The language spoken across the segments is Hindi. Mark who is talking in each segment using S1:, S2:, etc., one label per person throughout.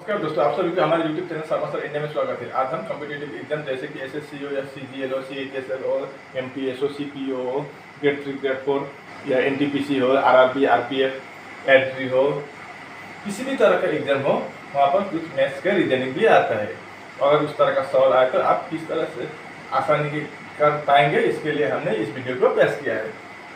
S1: नमस्कार दोस्तों, आप सभी को हमारे YouTube channel Sharma sir India में स्वागत है। आज हम कॉम्पिटेटिव एग्जाम जैसे कि एसएससी हो या सीजीएल हो, सीएचएसएल हो, एमटीएस हो, सीपीओ हो, ग्रेड 3 ग्रेड 4 या एनटीपीसी हो, आरआरबी, आरपीएफ, एंट्री हो, किसी भी तरह का एग्जाम हो, वहाँ पर कुछ मैथ्स का रीजनिंग भी आता है। अगर उस तरह का सवाल आए तो आप किस तरह से आसानी कर पाएंगे, इसके लिए हमने इस वीडियो को पेश किया है।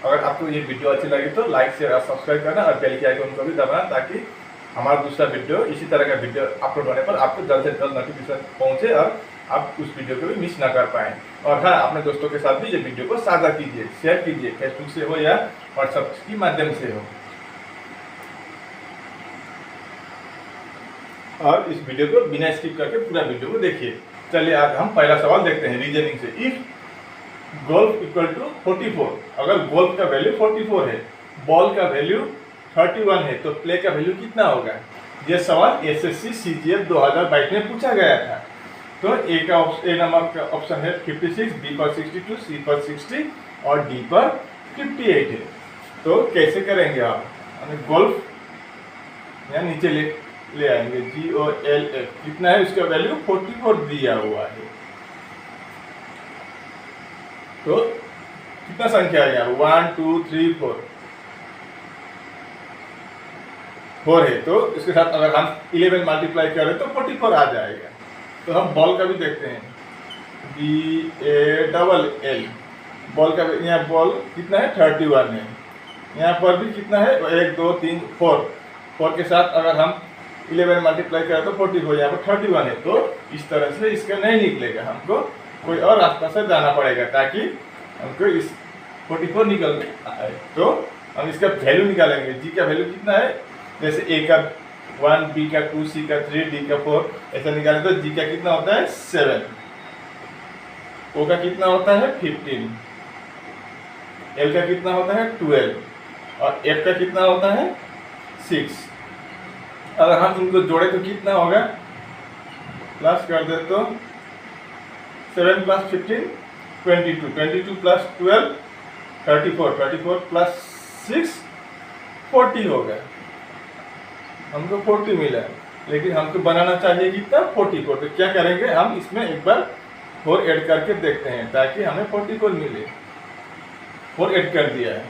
S1: अगर आपको ये वीडियो अच्छी लगी तो लाइक शेयर और सब्सक्राइब करना और बेल के आइकन को भी दबाना, ताकि हमारा दूसरा वीडियो इसी तरह का वीडियो अपलोड होने पर आपको जल्द से जल्द नोटिफिकेशन पहुंचे और आप उस वीडियो को भी मिस ना कर पाएँ। और हाँ, अपने दोस्तों के साथ भी ये वीडियो को साझा कीजिए, शेयर कीजिए, फेसबुक से हो या व्हाट्सएप के माध्यम से हो। और इस वीडियो को बिना स्किप करके पूरा वीडियो को देखिए। चलिए आज हम पहला सवाल देखते हैं रीजनिंग से। इफ गोल्फ इक्वल टू 44, अगर गोल्फ का वैल्यू 44 है, बॉल का वैल्यू 31 है, तो प्ले का वैल्यू कितना होगा? यह सवाल एसएससी सीजीएल 2022 में पूछा गया था। तो ए नंबर का ऑप्शन है 56, बी पर 62, सी पर 60 और डी पर 58 है। तो कैसे करेंगे आप? गोल्फ यहाँ नीचे ले आएंगे, GOLF कितना है, उसका वैल्यू 44 दिया हुआ है। तो कितना संख्या है यहाँ? 1 2 3 4 है। तो इसके साथ अगर हम 11 मल्टीप्लाई करें तो 44 आ जाएगा। तो हम बॉल का भी देखते हैं, BALL, बॉल का यहाँ बॉल कितना है? 31 है। यहाँ पर भी कितना है? 1 2 3 4 के साथ अगर हम 11 मल्टीप्लाई करें तो 44, यहाँ पर 31 है। तो इस तरह से इसका नहीं निकलेगा, हमको कोई और रास्ता से जाना पड़ेगा ताकि हमको इस 44 निकल आए। तो हम इसका वैल्यू निकालेंगे। जी का वैल्यू कितना है? जैसे ए का 1, बी का 2, सी का 3, डी का 4, ऐसा निकालें तो जी का कितना होता है? 7, ओ का कितना होता है? 15, एल का कितना होता है? 12 और एफ का कितना होता है? 6। अगर हम इनको जोड़े तो कितना होगा? प्लस कर दे तो 7 + 15 22, 22 + 12 34, 34 + 6 40 होगा। हमको 40 मिला, लेकिन हमको बनाना चाहिए कितना? 44। तो क्या करेंगे, हम इसमें एक बार 4 ऐड करके देखते हैं ताकि हमें 44 मिले। 4 ऐड कर दिया है,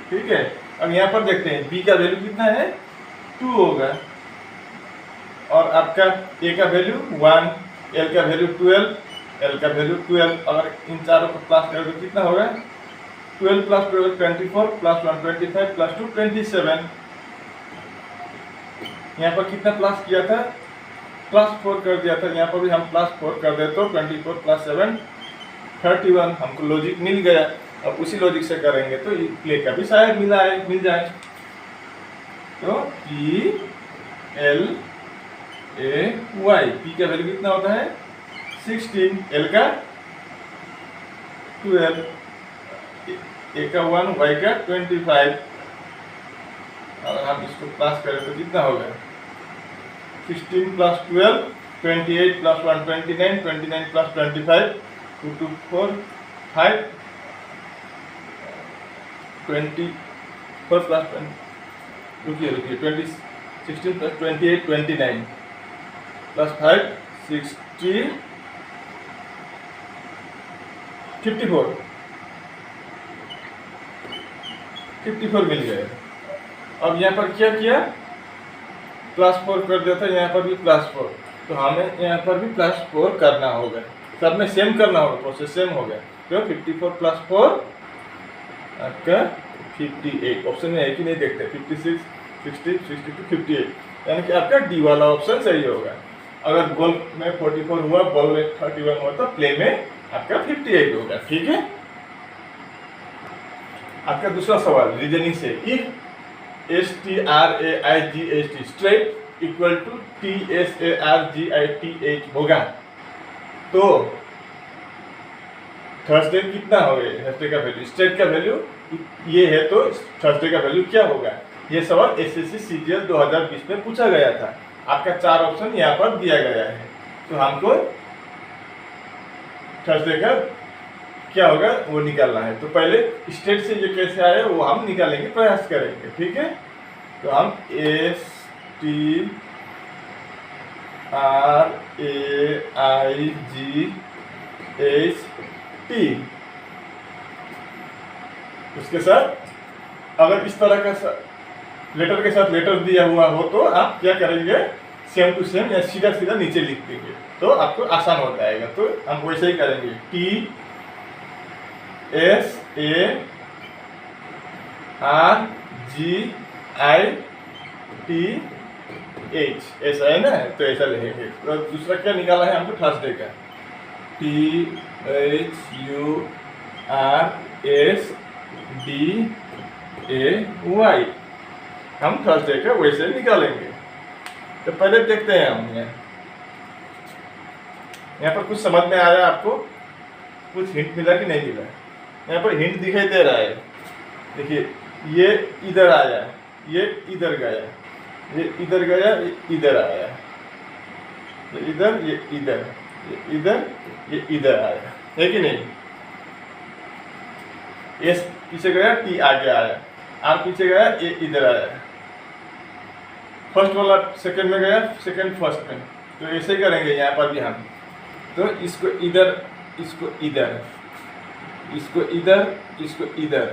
S1: ठीक है। अब यहाँ पर देखते हैं बी का वैल्यू कितना है? 2 होगा और आपका ए का वैल्यू 1, एल का वैल्यू 12, एल का वैल्यू 12। अगर इन चारों को प्लस करें तो कितना होगा? 12 + 12 24 + 1 25 + 2 27। यहाँ पर कितना प्लस किया था? +4 कर दिया था। यहाँ पर भी हम +4 कर दे तो 24 + 7 31। हमको लॉजिक मिल गया। अब उसी लॉजिक से करेंगे तो प्ले का भी शायद मिल जाए। तो PLAY, P का वैल्यू कितना होता है? 16, L का 12, A का 1, Y का 25। अगर हम इसको प्लस करें तो कितना होगा? 16 + 12 28 + 1 29, 29 + 25 2 2 4 5 24 + 20, रुकिए 20 16 + 28 29 + 5 60 54 मिल गए। अब यहाँ पर क्या किया? +4 कर दिया था, यहाँ पर भी +4। तो हमें यहाँ पर भी +4 करना होगा, सब में सेम करना होगा, प्रोसेस सेम होगा। तो 54 + 4 आपका 58। ऑप्शन में है कि नहीं देखते, 56 60 62 58, यानी कि आपका डी वाला ऑप्शन सही होगा। अगर गोल्फ में 44 हुआ, बॉल में 31 हुआ, तो प्ले में आपका 58 होगा, ठीक है। आपका दूसरा सवाल रीजनिंग से, if STRAIGHT straight equal to TSARGITH होगा तो थर्सडे कितना होगा? थर्सडे का वैल्यू, स्ट्रेट का वैल्यू ये है, तो थर्सडे का वैल्यू क्या होगा? ये सवाल एसएससी सीजीएल 2020 में पूछा गया था। आपका 4 ऑप्शन यहाँ पर दिया गया है। तो हमको थर्सडे का क्या होगा वो निकालना है। तो पहले स्टेट से ये कैसे आया वो हम निकालेंगे, प्रयास करेंगे, ठीक है। तो हम RAIGHT। उसके साथ अगर इस तरह का लेटर के साथ लेटर दिया हुआ हो तो आप क्या करेंगे, सेम टू सेम या सीधा सीधा नीचे लिख देंगे तो आपको आसान हो जाएगा। तो हम वैसे ही करेंगे, TSARGITH, ऐसा है ना, तो ऐसा लिखेंगे। तो दूसरा क्या निकाला है हमको, थर्सडे का, THURSDAY, हम थर्सडे का वैसे निकालेंगे। तो पहले देखते हैं हम यहाँ पर कुछ समझ में आ रहा है आपको, कुछ हिंट मिला कि नहीं मिला। यहाँ पर हिंट दिखाई दे रहा है, देखिए ये इधर आया, ये इधर गया, ये इधर गया, ये इधर आया, ये इधर, ये इधर, ये इधर, ये इधर आया, है कि नहीं। एस पीछे गया, टी आगे आया, आर पीछे गया, ये इधर आया, फर्स्ट वाला सेकंड में गया, सेकंड फर्स्ट में। तो ऐसे ही करेंगे यहाँ पर भी हम। तो इसको इधर, इसको इधर, इसको इधर, इसको इधर,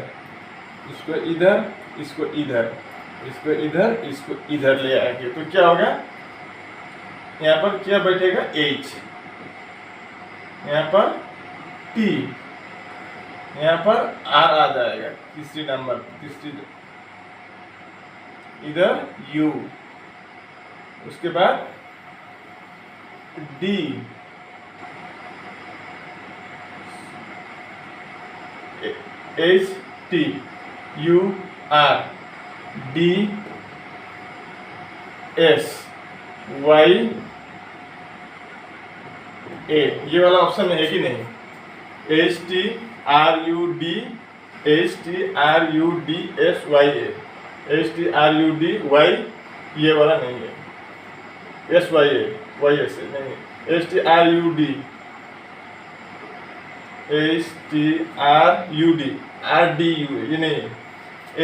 S1: इसको इधर, इसको इधर, इसको इधर, इसको इधर ले आएंगे। तो क्या होगा, यहाँ पर क्या बैठेगा, H, यहाँ पर T, यहाँ पर R आ जाएगा, तीसरी नंबर, तीसरी, इधर U, उसके बाद D, H T U R D S Y A, ये वाला ऑप्शन है कि नहीं, H T R U D H T R U D S Y A, H T R U D Y, ये वाला नहीं है, S Y A, Y S A नहीं, H T R U D HTRUD RDU, ये नहीं है,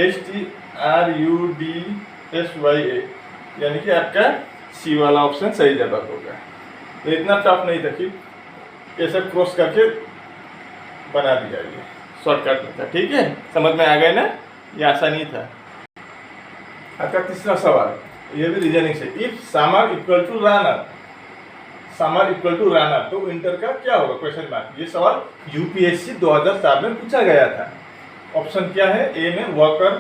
S1: HTRUDSYA, यानी कि आपका सी वाला ऑप्शन सही जवाब होगा। तो इतना टफ नहीं था कि ऐसा क्रॉस करके बना दिया, ये शॉर्टकट में था, ठीक है, समझ में आ गया ना, ये आसान ही था। आपका तीसरा सवाल, ये भी रीजनिंग से, if summer equal to runner, summer equal to runner, तो विंटर का क्या होगा, क्वेश्चन मार्क। ये सवाल यूपीएससी 2007 में पूछा गया था। ऑप्शन क्या है, ए में वर्कर,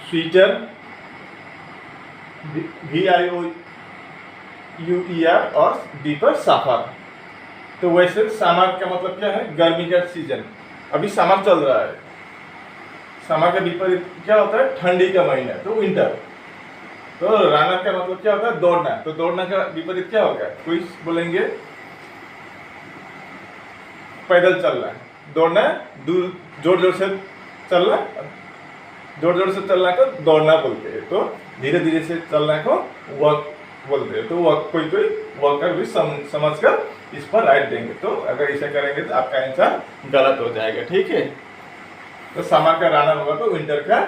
S1: स्वीटर, VIOUER और डी पर सफर। तो वैसे समर का मतलब क्या है, गर्मी का सीजन, अभी समर चल रहा है, समर का विपरीत क्या होता है, ठंडी का महीना, तो विंटर। तो रनर का मतलब क्या होता है, दौड़ना, तो दौड़ना का विपरीत क्या होगा, कोई बोलेंगे पैदल चलना, दौड़ना दूर, जोर जोर से चलना, जोर जोर से चलना को दौड़ना बोलते हैं, तो धीरे धीरे से चलना को वॉक बोलते हैं। तो वॉक, कोई कोई वॉकर भी समझकर इस पर राइट देंगे। तो अगर ऐसा करेंगे तो आपका आंसर गलत हो जाएगा, ठीक है। तो समर का रनर होगा तो विंटर का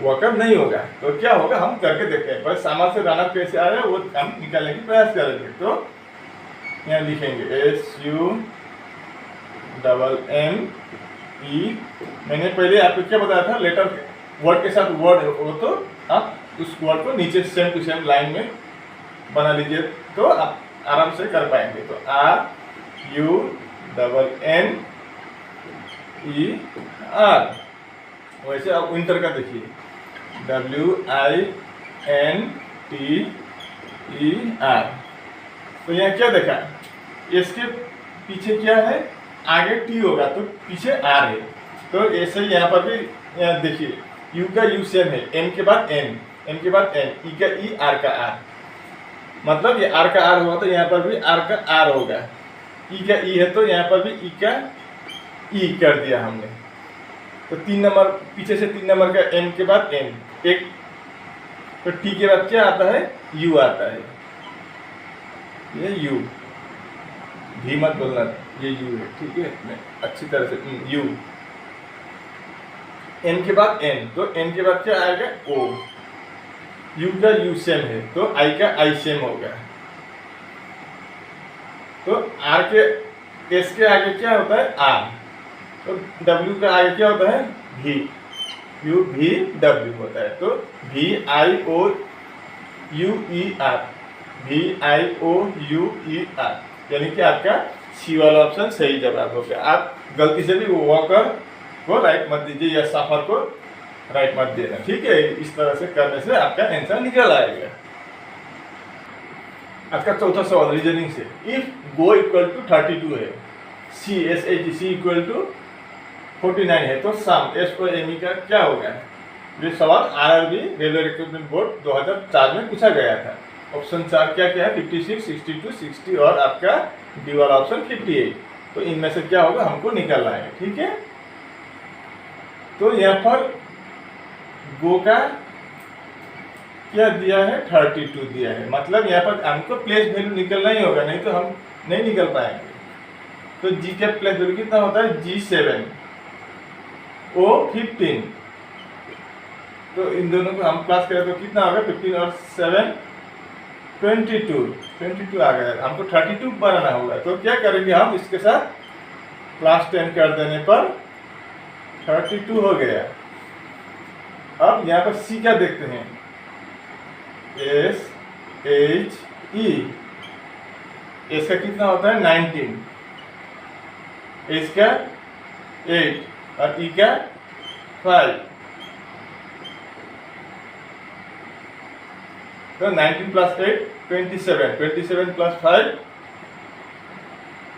S1: वॉकर नहीं होगा। तो क्या होगा, हम करके देखते हैं, पर समर से रनर कैसे आ रहा है वो हम निकालने की प्रयास करेंगे। तो यहाँ लिखेंगे SUMME। मैंने पहले आपको क्या बताया था, लेटर वर्ड के साथ वर्ड हो तो आप उस वर्ड को नीचे सेम टू सेम लाइन में बना लीजिए, तो आप आराम से कर पाएंगे। तो RUNNER। वैसे आप विंटर का देखिए, WINTER। तो यहाँ क्या देखा, इसके पीछे क्या है, आगे टी होगा तो पीछे आर है। तो ऐसे ही यहाँ पर भी यहाँ देखिए, यू का यू सेम है, एम के बाद एन, एम के बाद एन, ई का ई, आर का आर, मतलब ये आर का आर हुआ तो यहाँ पर भी आर का आर होगा, ई का ई है तो यहाँ पर भी ई का ई कर दिया हमने। तो 3 नंबर पीछे से 3 नंबर का एम के बाद एन, एक, तो टी के बाद क्या आता है, यू आता है, ये यू, भी मत बोलना, ये यू है, ठीक है, मैं अच्छी तरह से यू, एन के बाद एन, तो एन के बाद क्या आएगा, ओ, यू का यू सेम है तो आई का आई सेम होगा, तो आर के एस के आगे क्या होता है आर, तो डब्ल्यू के आगे क्या होता है भी, यू भी डब्ल्यू होता है। तो भी आई ओ यू ई आर, भी आई ओ यू ई आर, यानी कि आपका सी वाला ऑप्शन सही जवाब हो गया। आप गलती से भी वॉकर को राइट मत दीजिए या सफर को राइट मत देना, ठीक है। इस तरह से करने से आपका आंसर निकल आएगा। आज का चौथा सवाल रीजनिंग से, इफ गो इक्वल टू 32 है, c s a c equal to 49 है, तो सम एस ओ एम ई का क्या होगा। ये सवाल आरआरबी रेलवे रिक्रूटमेंट बोर्ड 2004 में पूछा गया था। ऑप्शन 4 क्या क्या है 56, 62, 60 और आपका डी वाला ऑप्शन 58। तो इनमें से क्या होगा हमको निकलना है, ठीक है। तो यहाँ पर गो का क्या दिया है 32 दिया है, मतलब यहाँ पर हमको प्लेस वैल्यू निकलना ही होगा, नहीं तो हम नहीं निकल पाएंगे। तो जी का प्लेस वैल्यू कितना होता है G7 O 15, तो इन दोनों को हम प्लस करें तो कितना होगा 15 और 7 22 आ गया। हमको 32 बनाना होगा, तो क्या करेंगे हम इसके साथ प्लस 10 कर देने पर 32 हो गया। अब यहाँ पर सी क्या देखते हैं एस एच ई, एस का कितना होता है 19, एच का 8 और ई का 5, तो 19 प्लस 8 27, 27 प्लस 5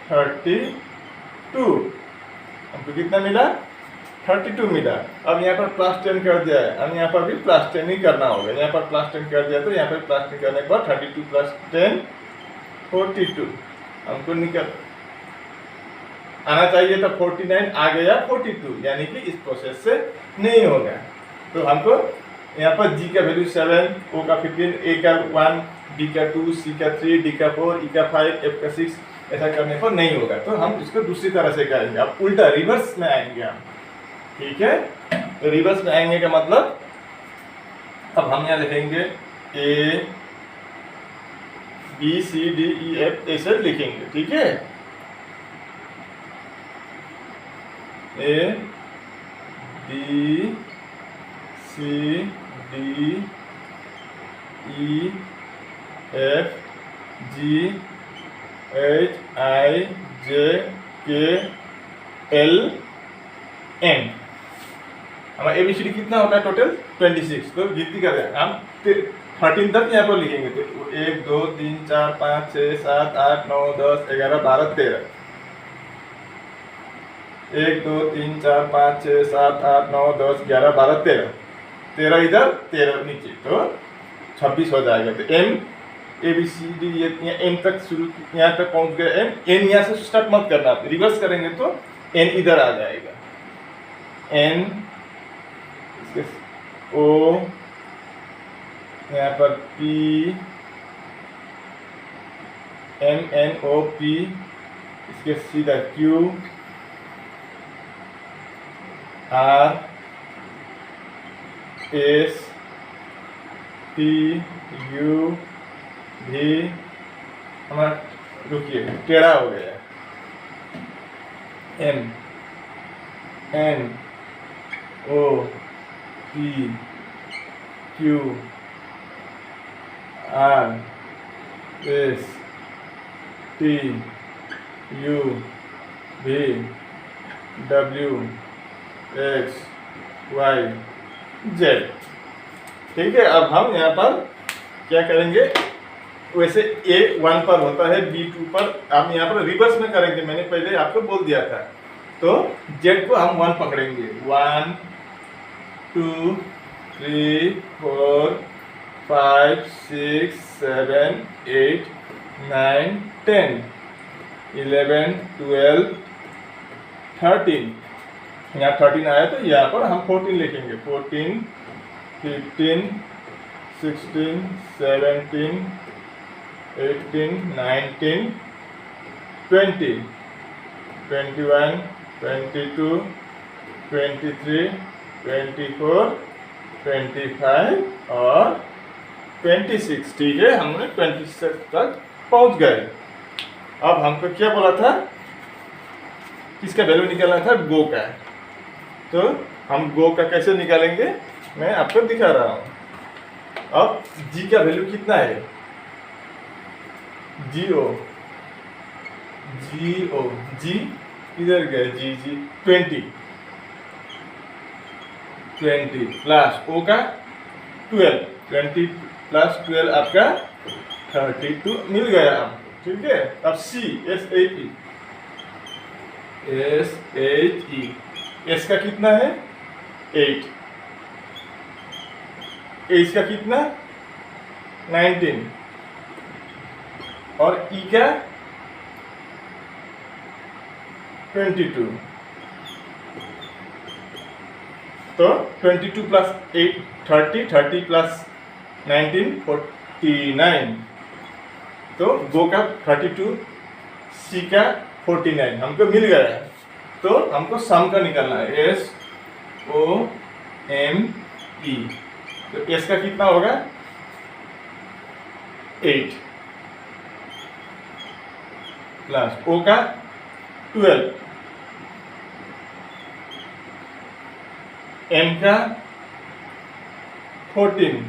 S1: 32, हमको कितना मिला 32 मिला। अब यहाँ पर प्लस 10 कर दिया है, अब यहाँ पर भी प्लस 10 ही करना होगा। यहाँ पर प्लस 10 कर दिया तो यहाँ पर प्लस 10 करने के बाद 32 प्लस 10 42 हमको निकल आना चाहिए था 49, आ गया 42, यानी कि इस प्रोसेस से नहीं होगा। तो हमको यहाँ पर जी का वैल्यू 7, ओ का 15, ए का 1, बी का 2, सी का 3, डी का 4, ई का 5, एफ का 6, ऐसा करने पर नहीं होगा। तो हम इसको दूसरी तरह से करेंगे, अब उल्टा रिवर्स में आएंगे हम, ठीक है। तो रिवर्स में आएंगे का मतलब अब हम यहाँ लिखेंगे A B C D E F ऐसे लिखेंगे, ठीक है। A B C D E F G H I J K L M. हमारा ABCD कितना होता है टोटल 26, तो गिनती करें हम 13 तक यहाँ पर लिखेंगे। तो 1 2 3 4 5 6 7 8 9 10 11 12 13, 1 2 3 4 5 6 7 8 9 10 11 12 13, 13 इधर 13 नीचे, तो 26 हो जाएगा। तो M ABCD M तक शुरू, यहाँ तक पहुँच गए M, N यहाँ से स्टार्ट मत करना, रिवर्स करेंगे तो N इधर आ जाएगा, N O, यहाँ पर P M N O P, इसके सीधा Q R S T U V, हमारा रुकिए टेढ़ा हो गया, M N O P Q R S T U V W X Y Z, ठीक है। अब हम यहाँ पर क्या करेंगे, वैसे A1 पर होता है, B2 पर हम यहाँ पर रिवर्स में करेंगे, मैंने पहले आपको बोल दिया था। तो Z को हम 1 पकड़ेंगे, 1 2 3 4 5 6 7 8 9 10 11 12 13, यहाँ 13 आया तो यहाँ पर हम 14 लिखेंगे, 14 15 16 17 18 19 20 21 22 23 24 25 और 26, ठीक है। हमने 26 तक पहुंच गए। अब हमको क्या बोला था, किसका वैल्यू निकालना था, गो का। तो हम गो का कैसे निकालेंगे मैं आपको दिखा रहा हूँ। अब जी का वैल्यू कितना है, जीओ जीओ जी इधर गए, जी जी 20 प्लस ओ का 12, 20 प्लस 12 आपका 32 मिल गया आपको, ठीक है। अब सी SHE एस का कितना है 8, एच का कितना 19 और ई का 22। तो 22 प्लस 8 30 प्लस 19 49। तो गो का 32, सी का 49 हमको मिल गया है। तो हमको सम का निकालना है, SOME। तो एस का कितना होगा 8 प्लस ओ का 12, एम का 14,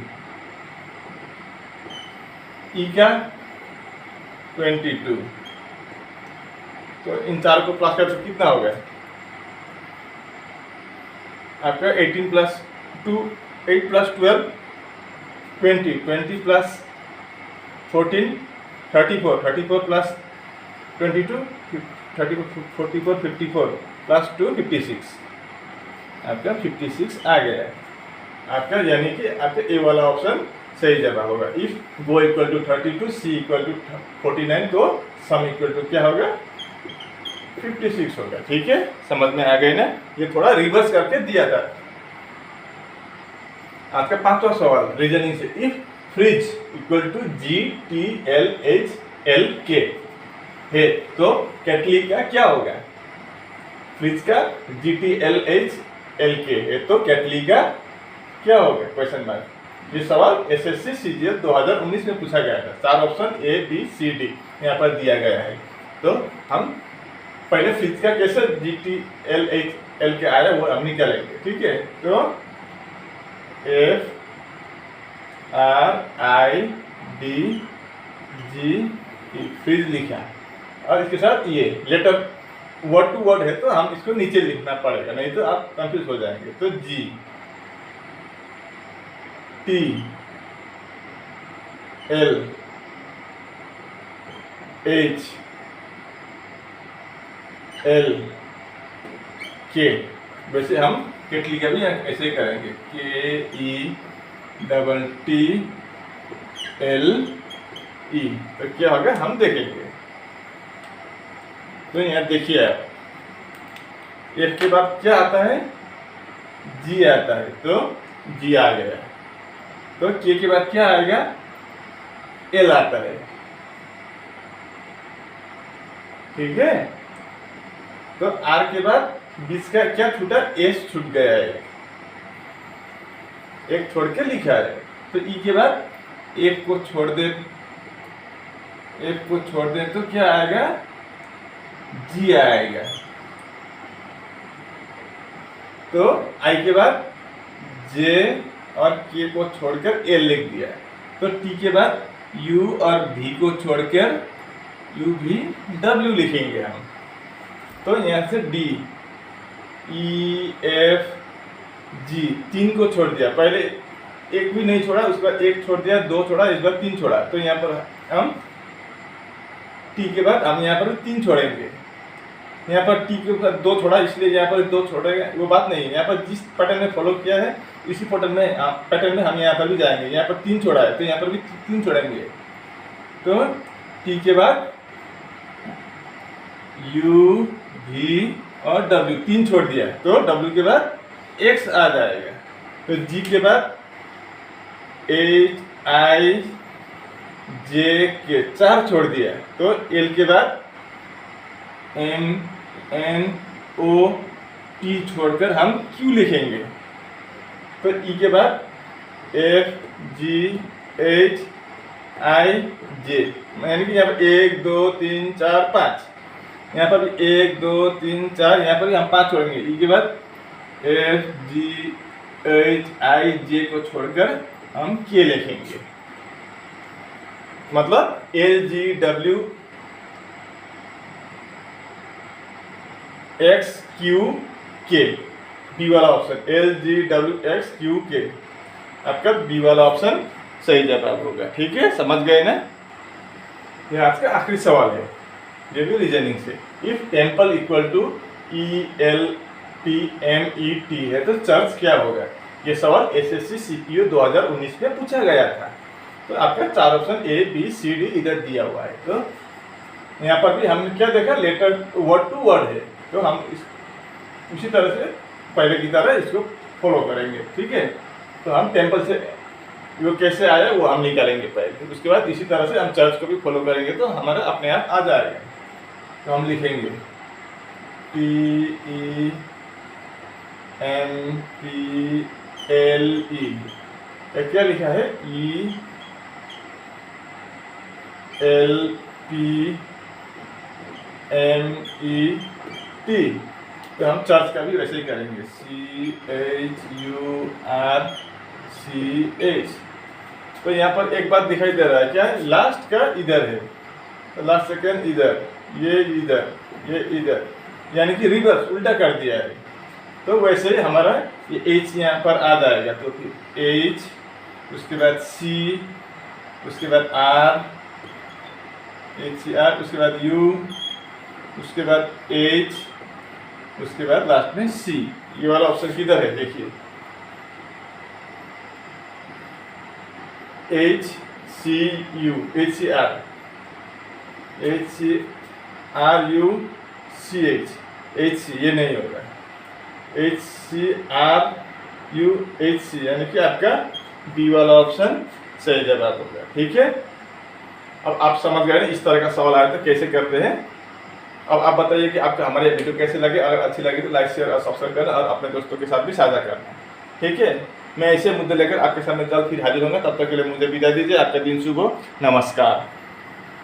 S1: ई का 22। तो इन चार को प्लस कर कितना हो गया आपका 18 plus 2 8 plus 12 20 plus 14 34 plus 22 44 54 plus 2 56, आपका 56 आ गया आपका, यानी कि आपका ए वाला ऑप्शन सही जवाब होगा। If go equal to 32, c equal to 49, तो सम इक्वल टू क्या होगा 56 होगा। ठीक है, समझ में आ गई ना, ये थोड़ा रिवर्स करके दिया था। आपका पांचवा सवाल रीजनिंग से, if fridge equal to GTLHLK है तो केटली का क्या होगा, फ्रिज का GTLHLK है तो केटली का क्या होगा, क्वेश्चन मार्क। ये सवाल SSC CGL 2019 में पूछा गया था। 4 ऑप्शन ABCD यहाँ पर दिया गया है। तो हम पहले फ्रिज का कैसे GTLHLK आया वो हम निकालेंगे, ठीक है। तो FRIDGE फ्रिज लिखा और इसके साथ ये लेटर वर्ड टू वर्ड है तो हम इसको नीचे लिखना पड़ेगा, नहीं तो आप कंफ्यूज हो जाएंगे। तो GTLHLK, वैसे हम केटली का भी ऐसे करेंगे, KETTLE। तो क्या होगा हम देखेंगे। तो यहाँ देखिए आप, एफ के बाद क्या आता है, जी आता है, तो जी आ गया। तो के के बाद क्या आएगा, एल आता है, ठीक है। तो आर के बाद बीच का क्या छूटा, एस छूट गया है, एक छोड़ के लिखा है। तो ई के बाद एक को छोड़ दे तो क्या आएगा, जी आएगा। तो आई के बाद जे और के को छोड़कर एल लिख दिया। तो टी के बाद यू और भी को छोड़कर यू भी डब्ल्यू लिखेंगे हम। तो यहाँ से डी ई एफ जी, 3 को छोड़ दिया, पहले एक भी नहीं छोड़ा, उसके बाद एक छोड़ दिया, 2 छोड़ा, इस बार 3 छोड़ा। तो यहाँ पर हम टी के बाद हम यहाँ पर 3 छोड़ेंगे। यहाँ पर टी के बाद 2 छोड़ा, इसलिए यहाँ पर 2 छोड़ेंगे, वो बात नहीं है। यहाँ पर जिस पैटर्न में फॉलो किया है इसी पैटर्न में हम यहाँ पर भी जाएंगे। यहाँ पर 3 छोड़ा है तो यहाँ पर भी 3 छोड़ेंगे। तो टी के बाद यू भी और डब्ल्यू 3 छोड़ दिया, तो डब्ल्यू के बाद एक्स आ जाएगा। तो जी के बाद एच आई जे के 4 छोड़ दिया, तो एल के बाद एम एन ओ टी छोड़कर हम क्यू लिखेंगे। तो ई के बाद एफ जी एच आई जे, यानी कि यहाँ पर 1 2 3 4 5, यहाँ पर भी 1 2 3 4, यहाँ पर भी हम 5 छोड़ेंगे। ई के बाद एफ जी एच आई जे को छोड़कर हम के लिखेंगे, मतलब L G W x Q के, बी वाला option, L G W x Q के, आपका बी वाला ऑप्शन सही जवाब होगा। ठीक है, समझ गए ना। ये आज का आखिरी सवाल है, ये भी रीजनिंग से। If temple equal to e l p m e t है तो चर्च क्या होगा? ये सवाल एसएससी सीपीओ 2019 में पूछा गया था। तो आपका 4 option a B C d इधर दिया हुआ है। तो यहाँ पर भी हमने क्या देखा, लेटर वर्ड टू वर्ड है, तो हम उसी तरह से पहले की तरह इसको फॉलो करेंगे। ठीक है, तो हम टेम्पल से वो कैसे आया वो हम निकालेंगे पहले, उसके बाद इसी तरह से हम चर्च को भी फॉलो करेंगे तो हमारा अपने आप आ जाएगा। तो हम लिखेंगे t e m p l e, क्या लिखा है, e l p m e t. तो हम चर्च का भी वैसे ही करेंगे, c h u r c h. तो यहाँ पर एक बात दिखाई दे रहा है, क्या है, लास्ट का इधर है, तो लास्ट सेकंड इधर, ये इधर, ये इधर, यानी कि रिवर्स उल्टा कर दिया है। तो वैसे ही हमारा ये एच यहाँ पर आ जाएगा, तो फिर एच, उसके बाद सी, उसके बाद आर, एच सी आर, उसके बाद यू, उसके बाद एच, उसके बाद लास्ट में सी। ये वाला ऑप्शन किधर है देखिए, h c u, h c r, h c r u c h, h c ये नहीं होगा, h c r u h c, यानी कि आपका बी वाला ऑप्शन सही जवाब होगा। ठीक है, अब आप समझ गए ना इस तरह का सवाल आया तो कैसे करते हैं। अब आप बताइए कि आपका हमारे वीडियो कैसे लगे, अगर अच्छी लगी तो लाइक शेयर और सब्सक्राइब करना और अपने दोस्तों के साथ भी साझा करना। ठीक है, मैं ऐसे मुद्दे लेकर आपके सामने जल्द फिर हाजिर होंगे, तब तक के लिए मुझे विदा दीजिए। आपका दिन शुभ हो, नमस्कार।